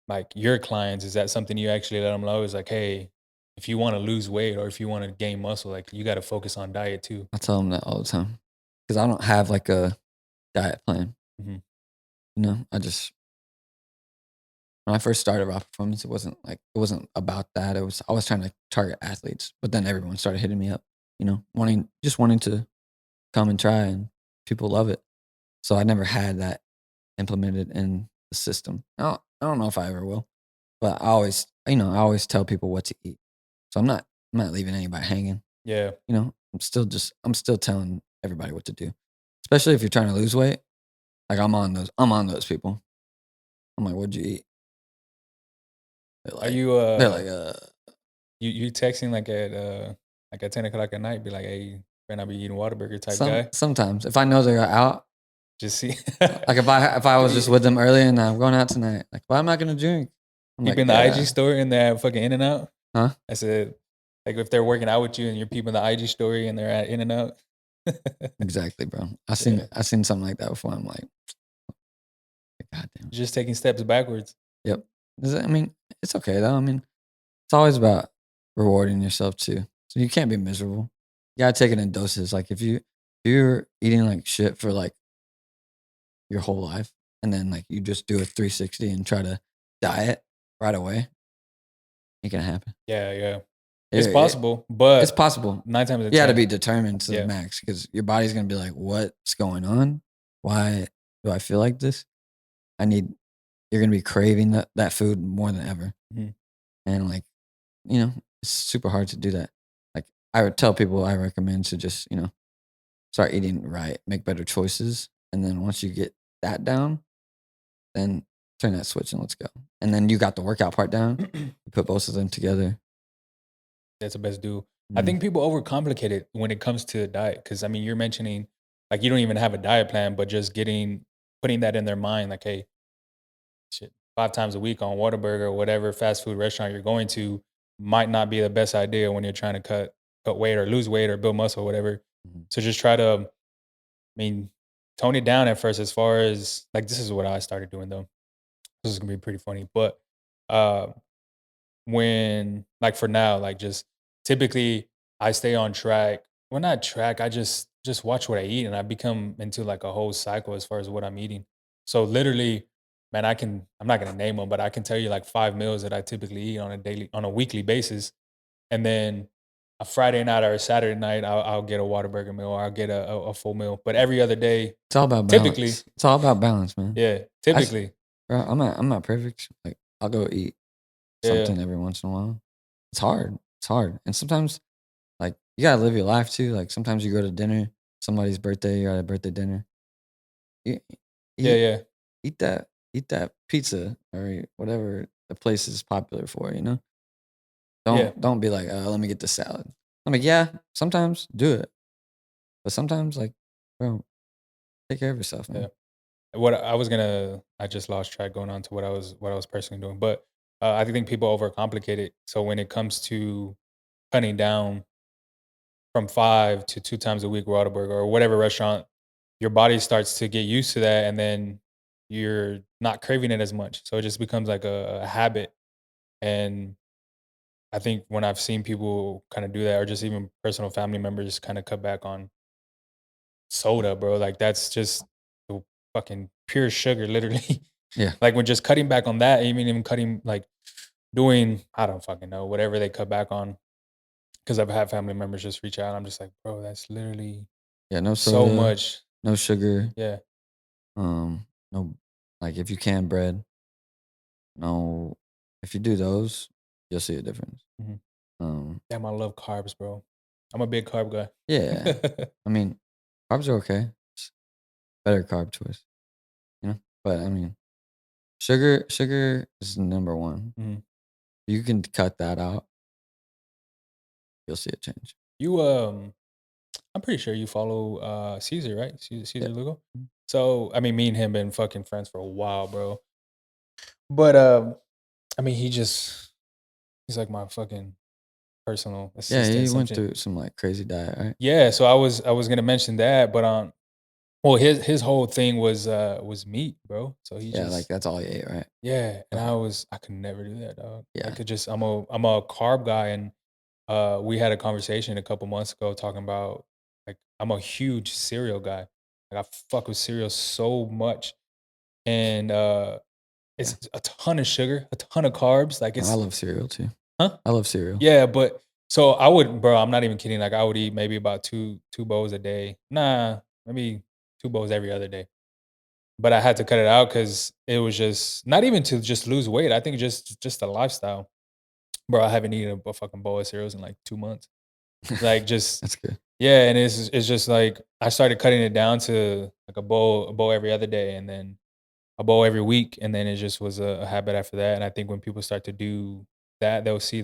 like your clients, is that something you actually let them know? Is like, hey, if you want to lose weight or if you want to gain muscle, like you got to focus on diet too. I tell them that all the time because I don't have like a diet plan. Mhm. I just when I first started Raw Performance, it wasn't about that. I was trying to target athletes, but then everyone started hitting me up, wanting to come and try, and people love it. So I never had that implemented in the system. I don't know if I ever will, but I always tell people what to eat. So I'm not leaving anybody hanging. Yeah. I'm still telling everybody what to do, especially if you're trying to lose weight. Like I'm on those people. I'm like, what'd you eat? They're Are like, you they're like, you texting like at 10 o'clock at night, be like, hey, better not be eating Whataburger type guy. sometimes if I know they're out, Just see like if I was just with them earlier and I'm going out tonight, like, why am I gonna drink? I'm like, peeping the IG yeah, story and they're at fucking In and Out. huh? I said, like if they're working out with you and you're peeping the IG story and they're at In and Out. Exactly, bro. Yeah. I seen something like that before. I'm like, God damn. Just taking steps backwards. Yep. I mean, it's okay though. I mean, it's always about rewarding yourself too. So you can't be miserable. You gotta take it in doses. Like if you're eating like shit for like your whole life, and then like you just do a 360 and try to diet right away, ain't gonna happen. Yeah, yeah. It's It, possible, it's but possible. 9 times out of You got to 10, be determined to the yeah. max because your body's gonna be like, "What's going on? Why do I feel like this? I need." You're gonna be craving that food more than ever, Mhm. and like, it's super hard to do that. Like, I would tell people I recommend to just start eating right, make better choices, and then once you get that down, then turn that switch and let's go. And then you got the workout part down. You put both of them together. That's the best do. I Mm. think people overcomplicate it when it comes to the diet, because I mean, you're mentioning, like, you don't even have a diet plan, but just putting that in their mind, like, "Hey, shit, 5 times a week on Whataburger or whatever fast food restaurant you're going to might not be the best idea when you're trying to cut weight or lose weight or build muscle or whatever." Mhm. So just try to, I mean, tone it down at first as far as like, this is what I started doing, though. This is gonna be pretty funny, but, uh when like for now, like just typically I stay on track. Well, not track. I just watch what I eat, and I become into like a whole cycle as far as what I'm eating. So literally, man, I'm not gonna name them, but I can tell you like 5 meals that I typically eat on a weekly basis, and then a Friday night or a Saturday night, I'll get a Whataburger meal or I'll get a full meal. But every other day, It's all about typically, balance. It's all about balance, man. yeah, I, s- typically, Bro, I'm not perfect. Like, I'll go eat yeah, something every once in a while. It's hard. It's hard. And sometimes, like, you gotta live your life too. Like, sometimes you go to dinner, somebody's birthday, you're at a birthday dinner. You yeah, eat yeah, eat that pizza or whatever the place is popular for. yeah, Don't be like, let me get the salad. I'm like, yeah, sometimes do it, but sometimes like, bro, take care of yourself, yeah. man. What I was gonna I just lost track going on to what I was personally doing, but, I think people overcomplicate it. So when it comes to cutting down from 5 to 2 times a week Whataburger or whatever restaurant, your body starts to get used to that, and then you're not craving it as much. So it just becomes like a habit, and I think when I've seen people kinda do that or just even personal family members kinda cut back on soda, bro, like, that's just the fucking pure sugar, literally. Yeah, Like, when just cutting back on that, even cutting like, doing I don't fucking know, whatever they cut back on, because 'cause I've had family members just reach out, I'm just like, "Bro, that's literally yeah, no so soda, much." no sugar, Yeah, no, like if you can bread, no, if you do those, you'll see a difference. mhm. Um, Damn, I love carbs, bro. I'm a big carb yeah, guy. I mean, carbs are okay. It's better carb choice, but I mean, sugar is number one. Mhm. You can cut that out. you'll see it change. You, I'm pretty sure you follow, Caesar, right? Yeah. Caesar Lugo? Mhm. So, I mean, me and him been fucking friends for a while, bro. But, I mean, he's like my fucking personal Yeah, assistant, he some went shit. through some, like, crazy diet, right? Yeah, so I was gonna mention that, but, well, his whole thing was meat, bro. So he Yeah, like, just that's all he ate, right? yeah, and Okay. I could never do that, dog. I Yeah. could just I'm a carb guy, and we had a conversation a couple months ago talking about like I'm a huge cereal guy. Like I fuck with cereal so much, and Yeah. it's a ton of sugar, a ton of carbs. Like I it's love cereal too. huh? I love cereal. Yeah, but so I would, bro. I'm not even kidding. Like I would eat maybe about two bowls a day. Nah, maybe two bowls every other day. But I had to cut it out because it was just not even to just lose weight. I think just a lifestyle. Bro, I haven't eaten a fucking bowl of cereals in like 2 months. Like just That's good. yeah, and it's just like I started cutting it down to like a bowl every other day, and then a bowl every week, and then it just was a habit after that. And I think when people start to do that, they'll see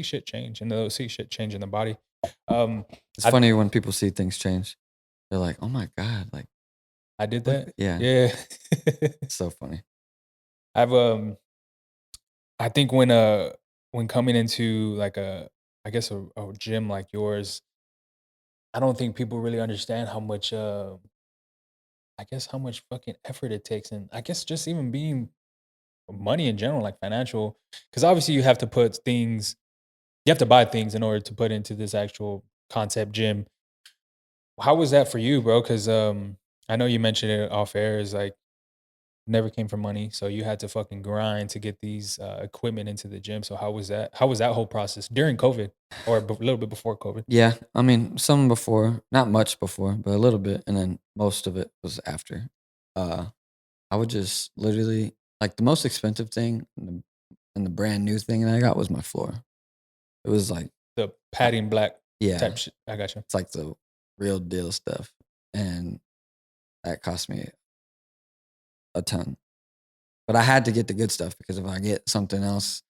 shit change, and they'll see shit change in the body. Um, It's I funny when people see things change. They're like, "Oh my god," like, I did "Look." that. Yeah, Yeah, so funny. I've I think when coming into like I guess a gym like yours, I don't think people really understand how much I guess how much fucking effort it takes, and I guess just even being money in general, like financial, because obviously you have to buy things in order to put into this actual concept gym. How was that for you, bro? Because I know you mentioned it off air is like never came from money, so you had to fucking grind to get these equipment into the gym. So how was that? How was that whole process during COVID or a little bit before COVID? Yeah, I mean, some before, not much before, but a little bit, and then most of it was after. Uh, I would just literally like, the most expensive thing and the brand new thing that I got was my floor. It was like The I padding black yeah, type shit. I got you. it's like the real deal stuff, and that cost me a ton. But I had to get the good stuff because if I get something else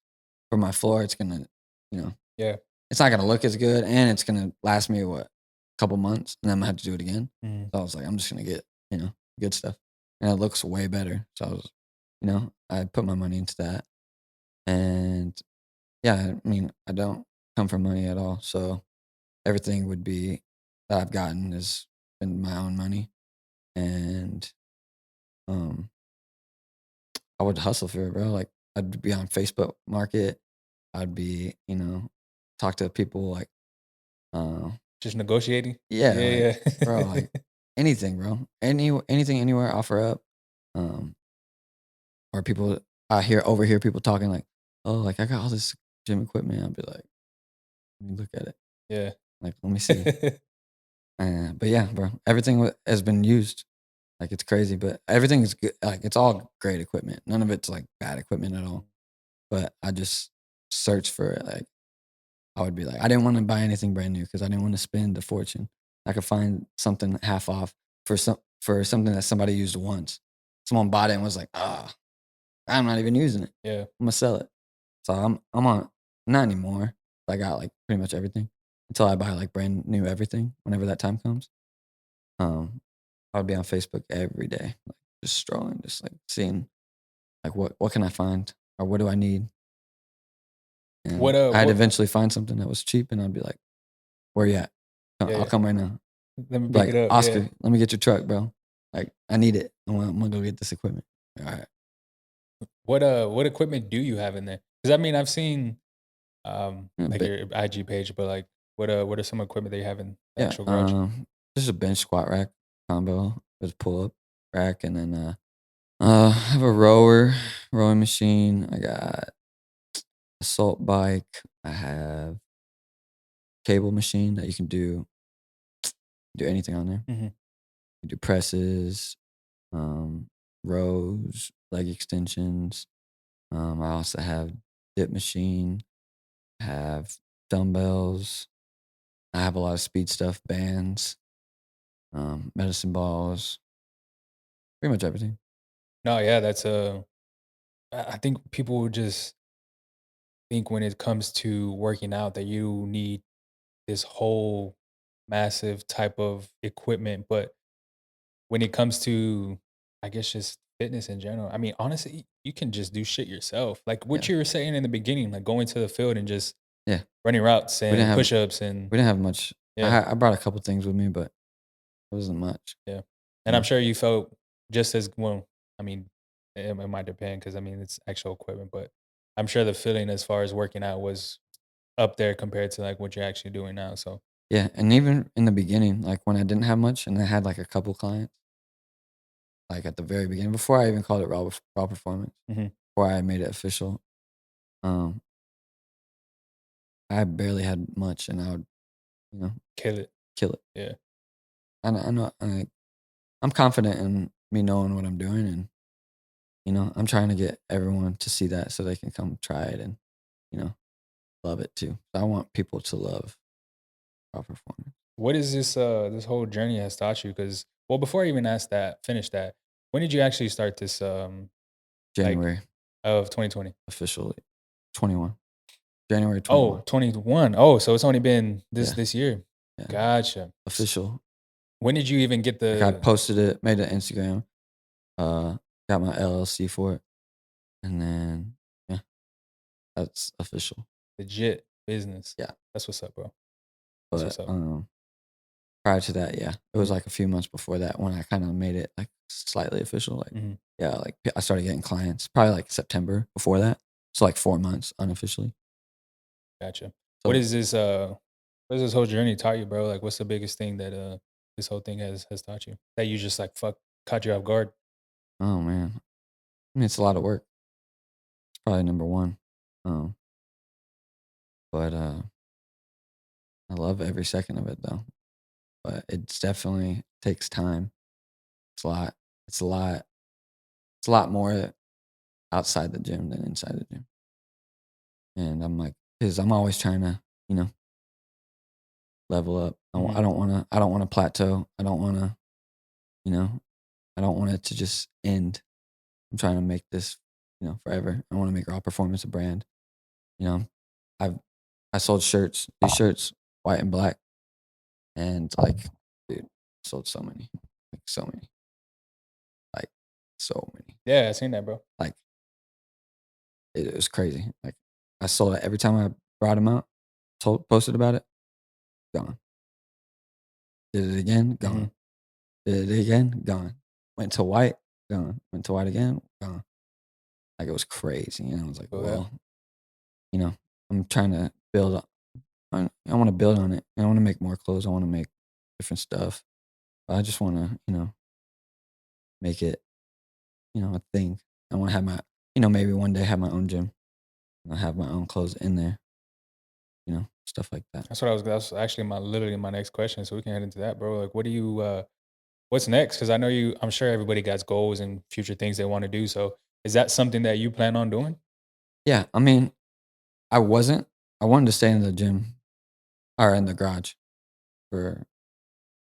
for my floor, it's gonna, you know, Yeah. it's not gonna look as good, and it's gonna last me what, a couple months, and then I'm gonna have to do it again. Mhm. So I was like, I'm just gonna get, good stuff, and it looks way better. So I was, I put my money into that, and yeah, I mean, I don't come from money at all, so everything would be that I've gotten has been my own money, and um, I would hustle for it, bro. Like I'd be on Facebook Market, I'd be, talk to people like, uh, Just negotiating. yeah, like, Yeah, bro, yeah. like anything, bro, anything, anywhere, offer up, um, or people I overhear people talking like, oh, like I got all this gym equipment. I'd be like, let me look at it, Yeah. like let me see. But yeah, bro, everything has been used. Like it's crazy, but everything is good. Like it's all great equipment. None of it's like bad equipment at all. But I just search for it. Like I would be like, I didn't want to buy anything brand new because I didn't want to spend a fortune. I could find something half off for something that somebody used once. Someone bought it and was like, ah, I'm not even using it. Yeah. I'm gonna sell it. So I'm on not anymore. I got like pretty much everything until I buy like brand new everything whenever that time comes. Um, I would be on Facebook every day, like just scrolling, just like seeing like what can I find or what do I need, and I'd What eventually find something that was cheap, and I'd be like, "Where you at? yeah, I'll yeah. come right now." Let me Be pick like, it up. Yeah. "Oscar, let me get your truck, bro. Like I need it. I'm gonna go get this equipment." All right. What equipment do you have in there? Because I mean, I've seen, Yeah, like your IG page, but like, what are some equipment that you have in the yeah. actual garage? This is a bench squat rack combo. There's pull up rack, and then I have a rowing machine. I got assault bike. I have cable machine that you can do anything on there. Mhm. You do presses, um, rows, leg extensions. I also have dip machine. I have dumbbells. I have a lot of speed stuff, bands, medicine balls, pretty much everything. No, yeah, that's I think people would just think when it comes to working out that you need this whole massive type of equipment, but when it comes to, I guess, just fitness in general, I mean, honestly, you can just do shit yourself. Like what Yeah, you were saying in the beginning, like going to the field and just yeah. running routes We didn't and have push-ups and we didn't have much. yeah, I brought a couple things with me, but it wasn't much. yeah. You And I'm know. sure you felt just as well, I mean, it might depend because I mean, it's actual equipment, but I'm sure the feeling as far as working out was up there compared to like what you're actually doing now. So, Yeah, and even in the beginning, like when I didn't have much, and I had like a couple clients, like at the very beginning, before I even called it raw performance, mhm, before I made it official, um, I barely had much, and I would, you know, kill it. kill it. Yeah. I know I'm confident in me knowing what I'm doing, and I'm trying to get everyone to see that so they can come try it and you know love it too. So I want people to love raw performance. What is this whole journey has taught you? Because well, before I even ask that, finish that. When did you actually start this like January of 2020? officially 21. January Oh, 21. 21. Oh, so it's only been Yeah, this year. yeah, Gotcha. official. When did you even get Like I the posted it, made an Instagram, got my LLC for it, and then yeah, that's official. legit business? Yeah, That's what's up, bro. That's but what's up. prior to that, yeah, it was Mhm, like a few months before that when I kind of made it like slightly official. Like, mhm, yeah, like I started getting clients probably like September before that, so like 4 months unofficially. gotcha. What So, is what is this whole journey taught you, bro? Like, what's the biggest thing that this whole thing has taught you that you just like fuck caught you off guard? oh man, I mean it's a lot of work. It's probably number one, um, but I love every second of it though. But it's definitely takes time. It's a lot. It's a lot. It's a lot more outside the gym than inside the gym. And I'm like, because I'm always trying to, you know, level up. I Mhm, don't want to. I don't want to plateau. I don't want to. You know, I don't want it to just end. I'm trying to make this, forever. I want to make Raw Performance a brand. You know, I've I sold shirts, these shirts, white and black, and like, dude, sold so many, like so many, like so many. yeah, I seen that, bro. Like it was crazy. Like I sold it every time I brought them out, posted about it, gone. Did it again, Mhm, gone. Did it again, gone. Went to white, gone. Went to white again, gone. Like it was crazy. I was like, feel that. well, you know, I'm trying to build I want to build on it. I want to make more clothes. I want to make different stuff. I just want to, make it, a thing. I want to have my, maybe one day have my own gym. And I have my own clothes in there, stuff like that. That's actually my literally my next question, so we can head into that, bro. Like, what do you what's next? Because I know I'm sure everybody got goals and future things they want to do. So, is that something that you plan on doing? Yeah. I mean, I wasn't, I wanted to stay in the gym or in the garage for,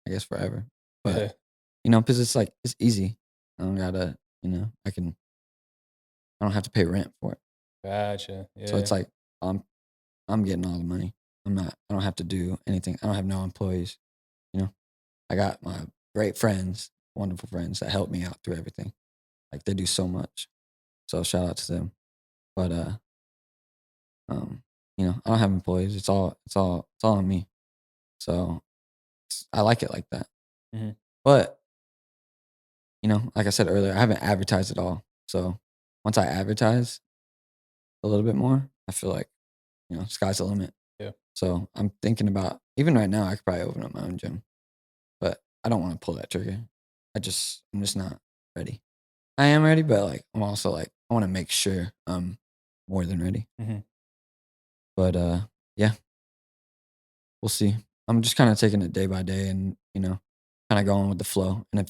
I guess, forever. But, Yeah, because it's like, it's easy. I don't gotta, I don't have to pay rent for it. gotcha. So Yeah, it's like, I'm, I'm getting all the money. I don't have to do anything. I don't have no employees. You know, I got my great friends, wonderful friends that help me out through everything. Like they do so much. So shout out to them. But, um, I don't have employees. It's all on me. So I like it like that. hmm But, like I said earlier, I haven't advertised at all. So once I advertise a little bit more, I feel like, sky's the limit. yeah. So I'm thinking about, even right now, I could probably open up my own gym, but I don't want to pull that trigger. I'm just not ready. I am ready, but like, I'm also like, I want to make sure I'm more than ready. hmm But, yeah, we'll see. I'm just kind of taking it day by day and, kind of going with the flow. And if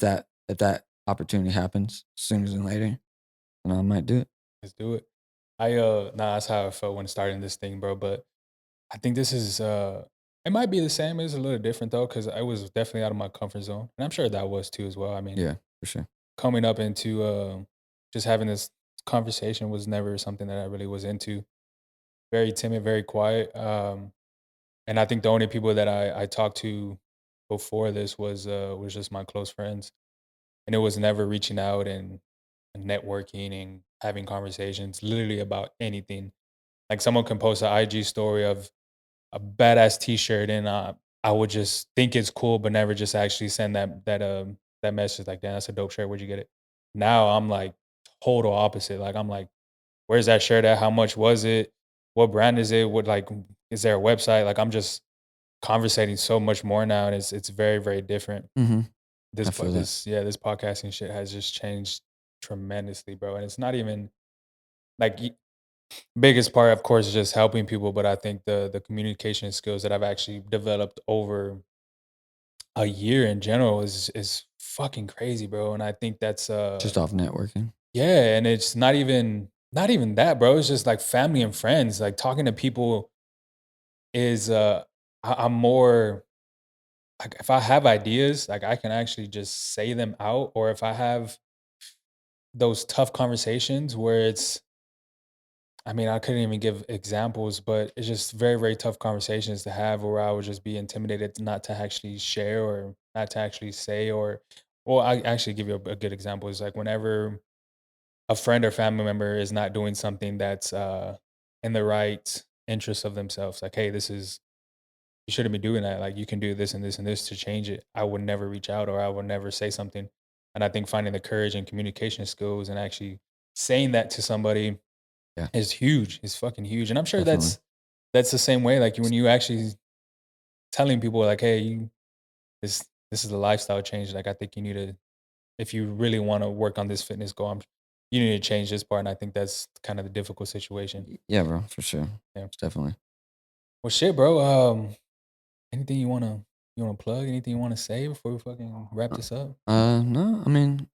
that opportunity happens sooner than later, then I might do it. Let's do it. Nah, that's how I felt when starting this thing, bro. But I think this is it might be the same. It's a little different though, because I was definitely out of my comfort zone, and I'm sure that was too as well. I mean, Yeah, for sure. coming up into just having this conversation was never something that I really was into. Very timid, very quiet. And I think the only people that I talked to before this was just my close friends, and it was never reaching out and networking and having conversations literally about anything. Like someone can post an IG story of a badass T-shirt, and I would just think it's cool, but never just actually send that message like, "Damn, that's a dope shirt. Where'd you get it?" Now I'm like total opposite. Like I'm like, "Where's that shirt at? How much was it? What brand is it? What like is there a website?" Like I'm just conversating so much more now, and it's very very different. Mhm. This I po- feel that. this yeah this podcasting shit has just changed tremendously, bro. And it's not even like biggest part, of course, is just helping people, but I think the communication skills that I've actually developed over a year in general is fucking crazy, bro. And I think that's Just off networking. yeah, and it's not even that, bro. It's just like family and friends. Like talking to people is I'm more like if I have ideas, like I can actually just say them out, or if I have those tough conversations where it's I mean, I couldn't even give examples, but it's just very, very tough conversations to have where I would just be intimidated not to actually share or not to actually say or well, I actually give you a good example is like whenever a friend or family member is not doing something that's in the right interest of themselves, like, hey, this is you shouldn't be doing that. Like you can do this and this and this to change it. I would never reach out or I would never say something. And I think finding the courage and communication skills and actually saying that to somebody Yeah, is huge. It's fucking huge, and I'm sure definitely. that's the same way, like, when you actually telling people, like, "Hey, you this is a lifestyle change, like, I think you need to if you really wanna work on this fitness goal, you need to change this part," and I think that's kind of the difficult situation. Yeah, bro, for sure. Yeah. It's definitely. Well, shit, bro, anything you wanna plug? Anything you wanna say before we fucking wrap Uh, this up? no, I mean,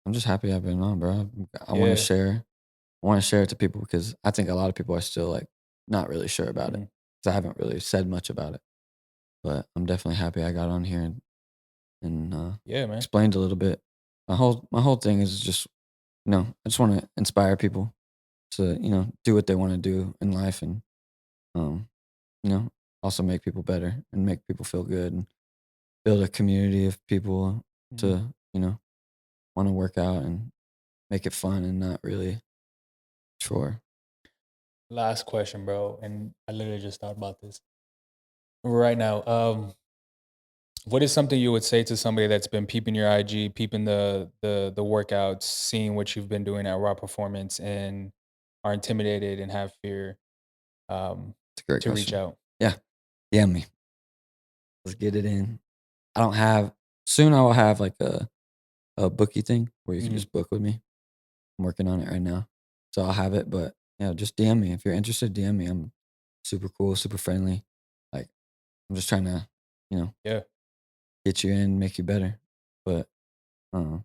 I'm just happy I've been on, bro. I want to Yeah. share. I want to share it to people because I think a lot of people are still like not really sure about it. Mhm. Because I haven't really said much about it. But I'm definitely happy I got on here and Yeah, man. explained a little bit. My whole thing is just I just want to inspire people to do what they want to do in life and um you know also make people better and make people feel good and build a community of people Mhm. to want to work out and make it fun and not really chore. Last question, bro, and I literally just thought about this right now, what is something you would say to somebody that's been peeping your IG, peeping the workouts, seeing what you've been doing at Raw Performance, and are intimidated and have fear It's a great to reach question. out? Yeah, DM me. Let's get it in. I don't have soon. I will have like a bookie thing where you can Mhm. just book with me. I'm working on it right now, so I'll have it. But yeah, just DM me if you're interested. DM me. I'm super cool, super friendly. Like I'm just trying to, you know, Yeah, get you in, make you better. But uh,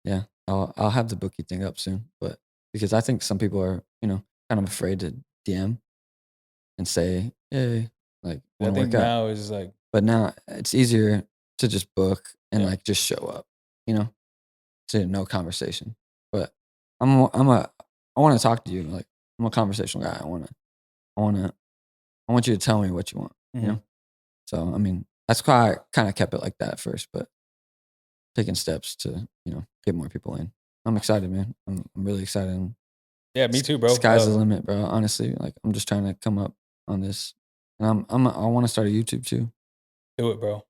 yeah, I'll have the bookie thing up soon. But because I think some people are, kind of afraid to DM and say, "Hey, like I want to think work out." now is like But now it's easier to just book and yeah, like just show up, you know, to no conversation. But I want to talk to you. Like I'm a conversational guy. I want to, I want you to tell me what you want, you mhm. know? So, I mean, that's why I kind of kept it like that at first, but taking steps to, get more people in. I'm excited, man. I'm really excited. And Yeah, me too, bro. sky's the limit, bro. Honestly, like I'm just trying to come up on this and I want to start a YouTube too. Do it, bro.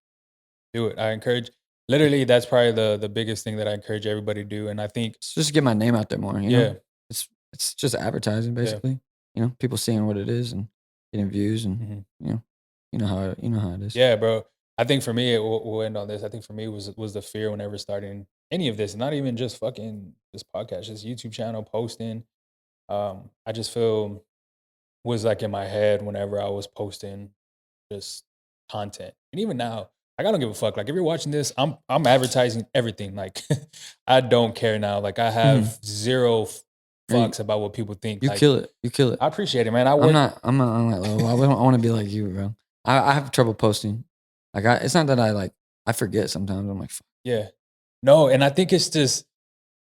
Do it. I encourage. Literally, that's probably the biggest thing that I encourage everybody to do, and I think It's just to get my name out there more, you know? yeah, It's just advertising yeah, basically, people seeing what it is and getting views and, mhm. you know, you know how it is. Yeah, bro. I think for me, we'll end on this. I think for me was the fear whenever starting any of this, not even just fucking this podcast, just YouTube channel posting. I just feel was like in my head whenever I was posting just content, and even now, like I don't give a fuck. Like if you're watching this, I'm advertising everything. Like I don't care now. Like I Mhm. have zero Hey, fucks about what people think. you Like kill it, you kill it. I appreciate it, man. I I'm work. not I'm not on that level. I wanna be like you, bro. I have trouble posting. Like, it's not that I forget sometimes. I'm like, "Fuck." Yeah, no, and I think it's just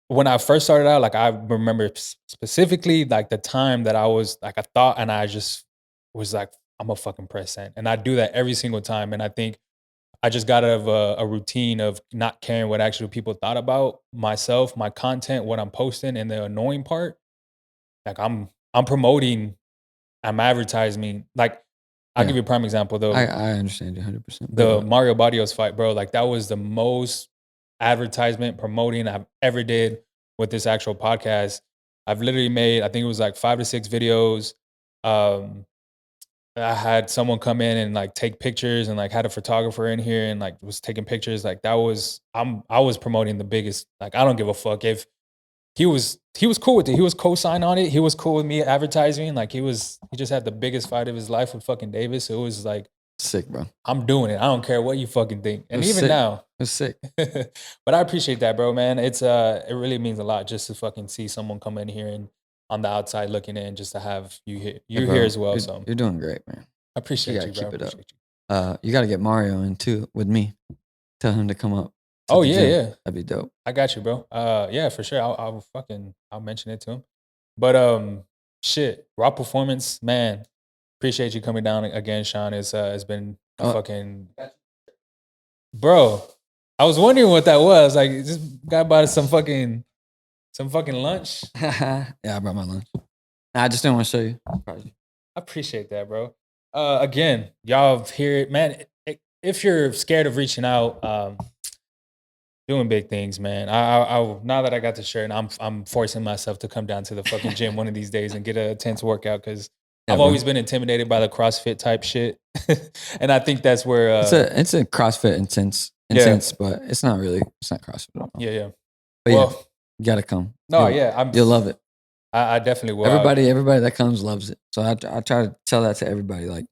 when I first started out, like, I remember specifically, like, the time that I was like, I thought and I just was like, I'm a fucking press send. And I do that every single time. And I think I just got out of a routine of not caring what actually people thought about myself, my content, what I'm posting, and the annoying part, like I'm promoting, I'm advertising. Like I'll Yeah. give you a prime example I though. understand you 100%. But The Mario Barrios fight, bro. Like that was the most advertisement promoting I've ever did with this actual podcast. I've literally made, I think it was like 5 to 6 videos. Um, I had someone come in and like take pictures and like had a photographer in here and like was taking pictures. Like that was I was promoting the biggest. Like I don't give a fuck if he was cool with it. He was co-signed on it. He was cool with me advertising. Like he just had the biggest fight of his life with fucking Davis. So it was like sick, bro. I'm doing it. I don't care what you fucking think. It And was even sick. now. It was sick. But I appreciate that, bro, man. It really means a lot just to fucking see someone come in here and on the outside looking in just to have you here. Yeah, You're bro, here as well. So you're doing great, man. I appreciate gotta you, bro. keep it up. Appreciate you. You gotta get Mario in too with me. Tell him to come up to Oh the yeah, gym. yeah. That'd be dope. I got you, bro. Yeah, for sure. I'll mention it to him. But shit, raw performance, man. Appreciate you coming down again, Sean. It's been a Oh. fucking bro. I was wondering what that was. Like, this guy bought us some fucking lunch. Yeah, I brought my lunch. Nah, I just didn't want to show you. I appreciate that, bro. Again, y'all hear it, man. If you're scared of reaching out, doing big things, man. I now that I got the shirt, I'm forcing myself to come down to the fucking gym one of these days and get a intense workout because Yeah, I've bro. always been intimidated by the CrossFit type shit, and I think that's where It's a CrossFit intense, but it's not CrossFit at all. yeah. But Well, yeah, you gotta come. no, yeah, You'll love it. I definitely will. Everybody that comes loves it. So I try to tell that to everybody. Like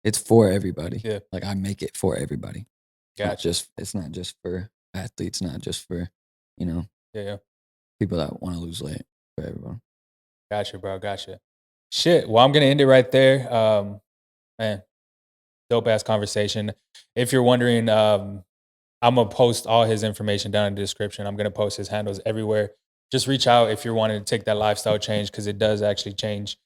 it's for everybody. Yeah. Like I make it for everybody. Gotcha. It's not just for athletes, not just for, Yeah. people that want to lose weight, for everyone. Gotcha, bro. Gotcha. Shit. Well, I'm gonna end it right there. Man, dope ass conversation. If you're wondering, I'm gonna post all his information down in the description. I'm gonna post his handles everywhere. Just reach out if you're wanting to take that lifestyle change because it does actually change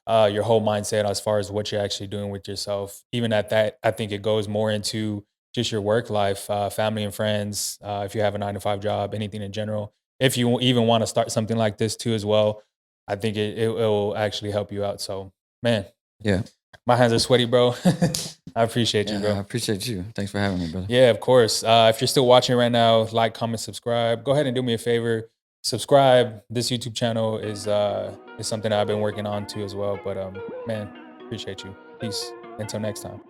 your whole mindset as far as what you're actually doing with yourself. Even at that, I think it goes more into just your work life, family and friends. If you have a 9 to 5 job, anything in general. If you even want to start something like this too, as well, I think it will actually help you out. So, man, Yeah. my hands are sweaty, bro. I appreciate you, Yeah, bro. I appreciate you. Thanks for having me, brother. Yeah, of course. If you're still watching right now, like, comment, subscribe. Go ahead and do me a favor. Subscribe. This YouTube channel is something I've been working on too as well. But man, appreciate you. Peace. Until next time.